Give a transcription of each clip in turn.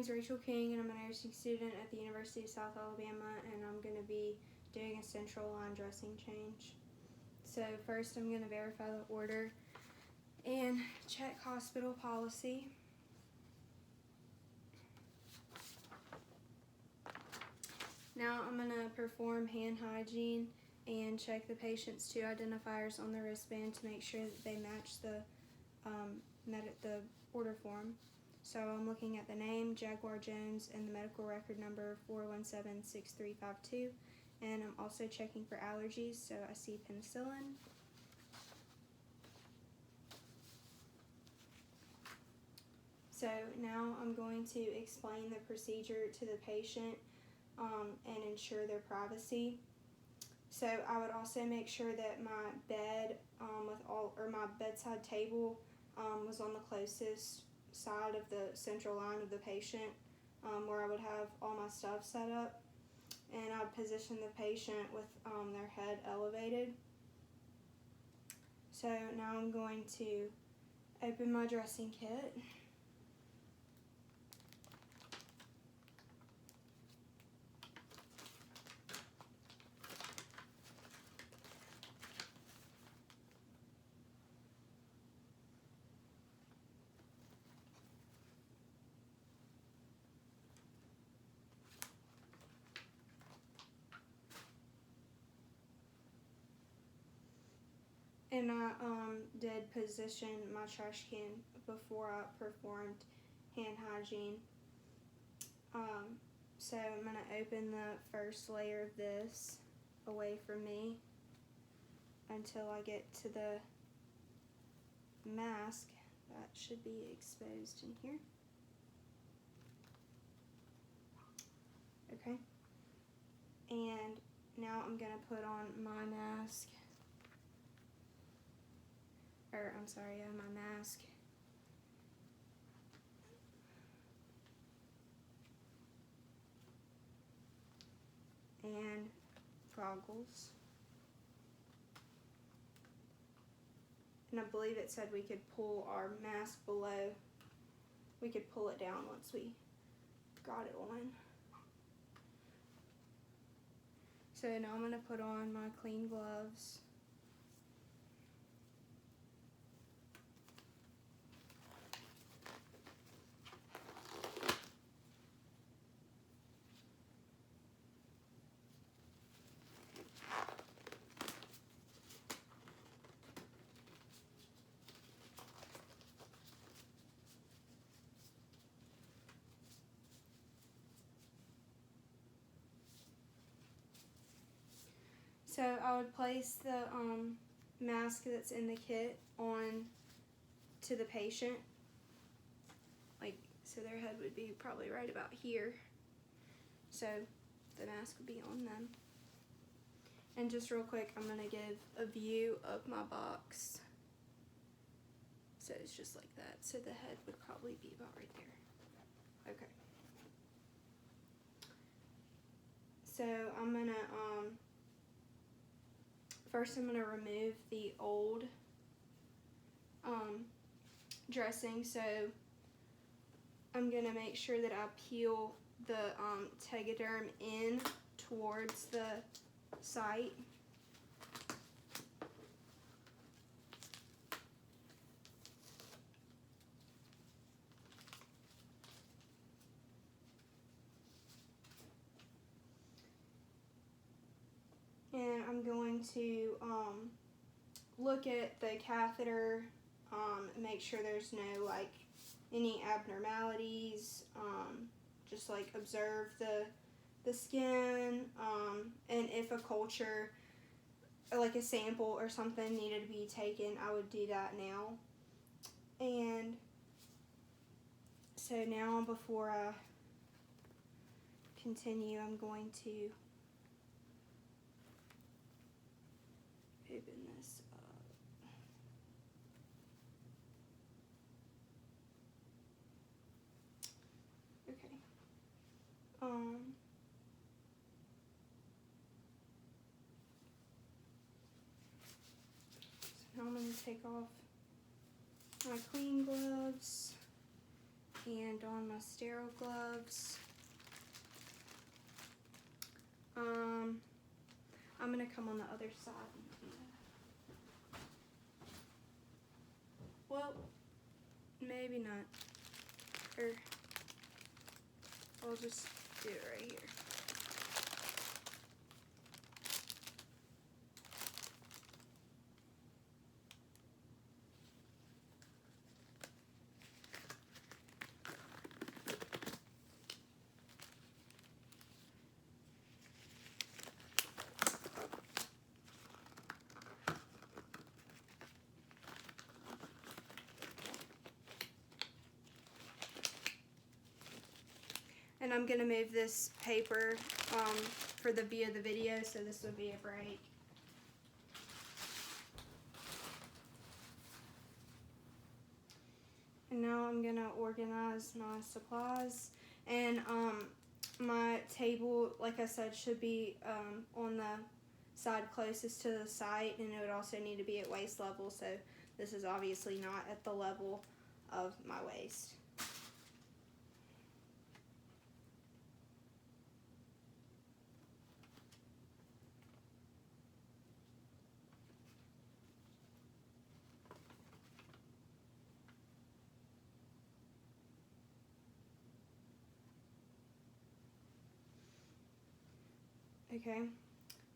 name's Rachel King, and I'm a nursing student at the University of South Alabama, and I'm going to be doing a central line dressing change. So first I'm going to verify the order and check hospital policy. Now I'm going to perform hand hygiene and check the patient's 2 identifiers on the wristband to make sure that they match the order form. So I'm looking at the name, Jaguar Jones, and the medical record number 4176352. And I'm also checking for allergies, so I see penicillin. So now I'm going to explain the procedure to the patient and ensure their privacy. So I would also make sure that my bed my bedside table was on the closest side of the central line of the patient, where I would have all my stuff set up, and I'd position the patient with their head elevated. So now I'm going to open my dressing kit. And I did position my trash can before I performed hand hygiene. So I'm going to open the first layer of this away from me until I get to the mask that should be exposed in here. Okay. And now I'm going to put on my mask. My mask. And goggles. And I believe it said we could pull our mask below. We could pull it down once we got it on. So now I'm going to put on my clean gloves. So I would place the mask that's in the kit on to the patient, so their head would be probably right about here. So the mask would be on them. And just real quick, I'm gonna give a view of my box. So it's just like that. So the head would probably be about right there. Okay. So I'm gonna first I'm gonna remove the old dressing. So I'm gonna make sure that I peel the Tegaderm in towards the site. And I'm going to look at the catheter, make sure there's no any abnormalities, just observe the skin, and if a culture, a sample or something needed to be taken, I would do that now. And so now before I continue, I'm going to open this up. Okay. So now I'm going to take off my clean gloves And on my sterile gloves, I'm gonna come on the other side and do that. Well, maybe not. Or I'll just do it right here. And I'm gonna move this paper for the view of the video, so this would be a break. And now I'm gonna organize my supplies. And my table, like I said, should be on the side closest to the site, and it would also need to be at waist level, so this is obviously not at the level of my waist. Okay,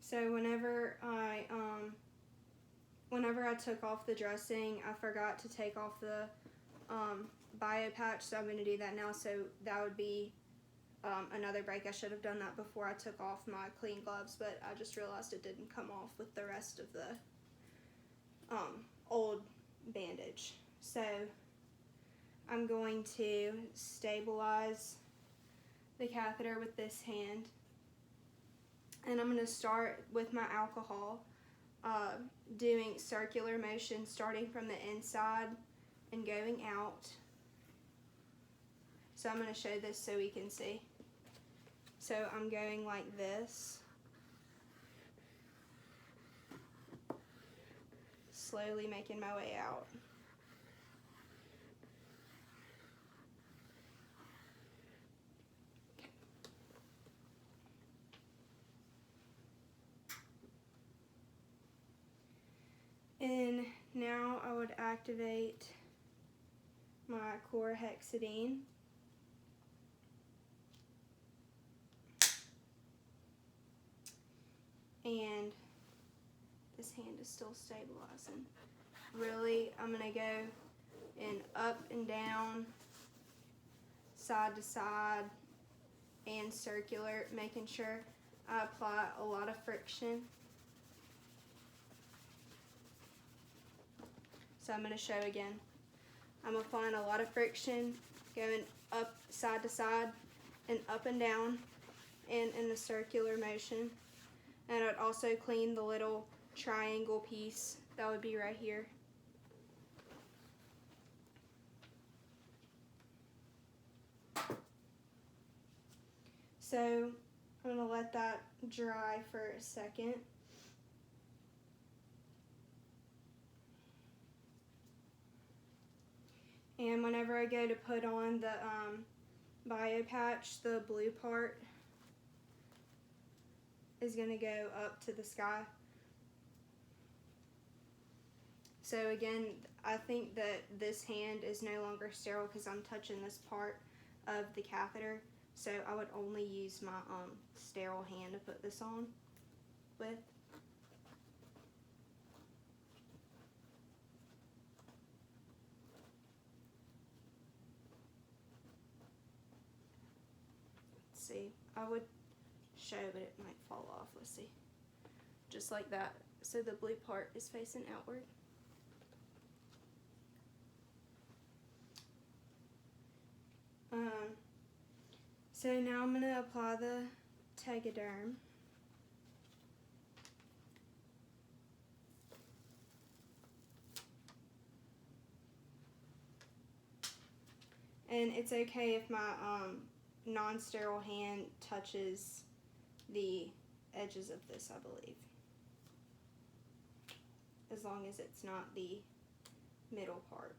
so whenever I took off the dressing, I forgot to take off the bio patch, so I'm going to do that now. So that would be another break. I should have done that before I took off my clean gloves, but I just realized it didn't come off with the rest of the old bandage. So I'm going to stabilize the catheter with this hand. And I'm going to start with my alcohol, doing circular motion, starting from the inside and going out. So I'm going to show this so we can see. So I'm going like this, slowly making my way out. And now I would activate my chlorhexidine. And this hand is still stabilizing. Really, I'm going to go in up and down, side to side, and circular, making sure I apply a lot of friction. So I'm going to show again. I'm applying a lot of friction, going up side to side and up and down and in the circular motion. And I'd also clean the little triangle piece that would be right here. So I'm going to let that dry for a second. And whenever I go to put on the bio patch, the blue part is going to go up to the sky. So again, I think that this hand is no longer sterile because I'm touching this part of the catheter. So I would only use my sterile hand to put this on with. Let's see, I would show, but it might fall off. Let's see. Just like that. So the blue part is facing outward. So now I'm going to apply the Tegaderm. And it's okay if my non-sterile hand touches the edges of this, I believe. As long as it's not the middle part.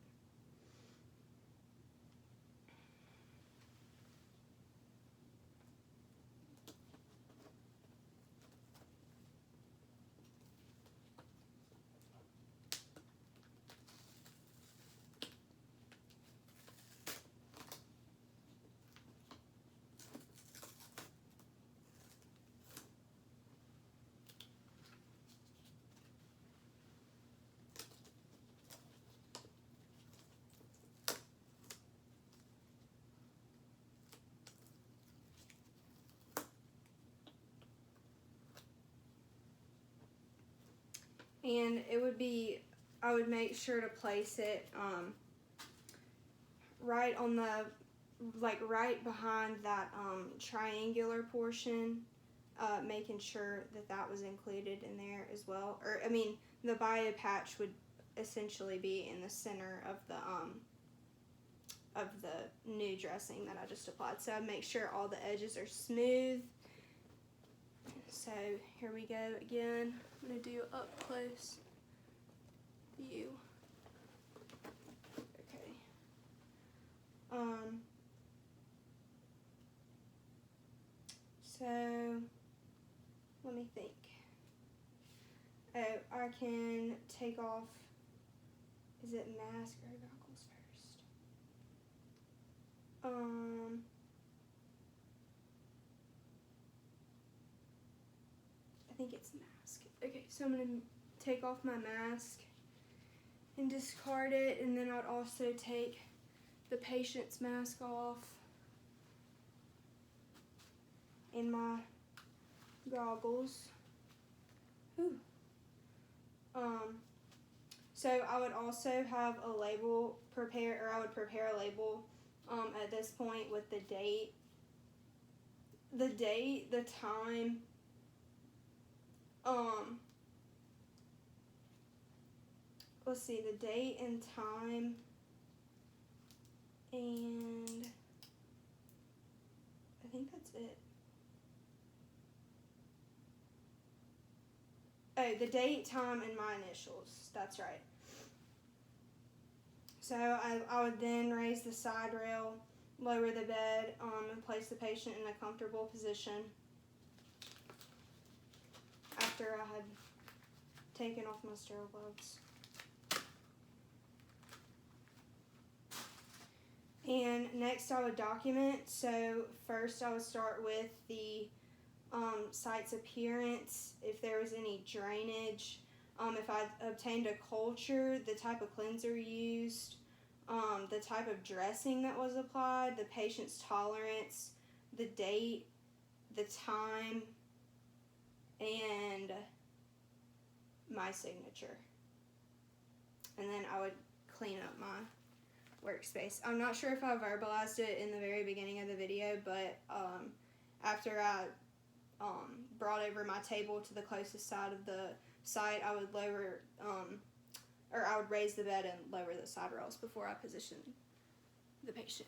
And I would make sure to place it right on the, like right behind that triangular portion, making sure that was included in there as well. Or, I mean, the bio patch would essentially be in the center of the new dressing that I just applied. So I make sure all the edges are smooth. So here we go again. I'm going to do up close view. Okay. So let me think. Oh, I can take off, is it mask or goggles first? I think it's mask. Okay, so I'm going to take off my mask and discard it, and then I'd also take the patient's mask off and my goggles. Ooh. So I would also have a label prepared, or I would prepare a label at this point with the date, the time, let's see, the date and time, and I think that's it. Oh, the date, time, and my initials. That's right. So I would then raise the side rail, lower the bed, and place the patient in a comfortable position after I had taken off my sterile gloves. And next I would document. So first I would start with the site's appearance, if there was any drainage, if I obtained a culture, the type of cleanser used, the type of dressing that was applied, the patient's tolerance, the date, the time, and my signature. And then I would clean up my workspace. I'm not sure if I verbalized it in the very beginning of the video, but after I brought over my table to the closest side of the site, I would I would raise the bed and lower the side rails before I positioned the patient.